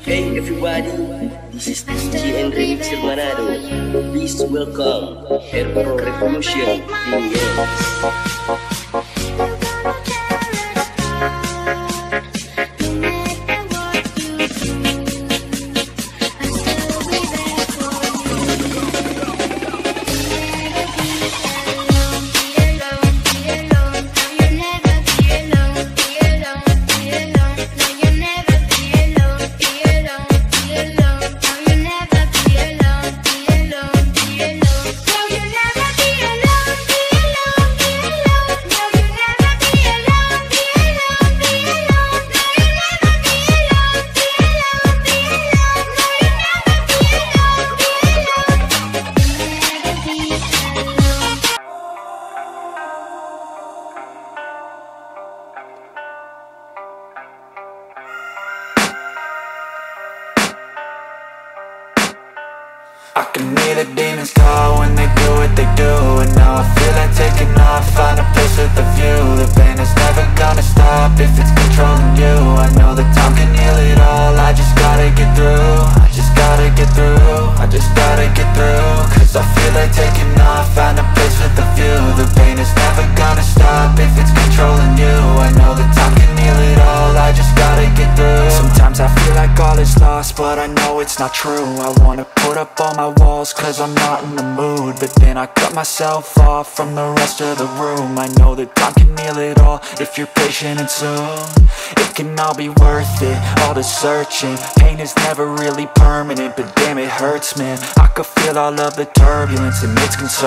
Hey everybody, this is DJ Andreas Manado. Please welcome Air Pro Revolution I can hear the demons call when they do what they do. And now I feel like taking off, find a place with a view. The pain is never gonna stop if it's controlling you. I know that time can heal it all, I just gotta get through. I just gotta get through, I just gotta get through. Cause I feel like taking off, find a place with a view. The pain is never gonna stop if it's controlling you. I know that time can heal it all, I just gotta get through. Sometimes I feel like all is lost, but I know it's not true. I wanna put up all my walls cause I'm not in the mood, but then I cut myself off from the rest of the room. I know that time can heal it all if you're patient, and soon it can all be worth it, all the searching. Pain is never really permanent, but damn it hurts, man. I could feel all of the turbulence and it's concerning.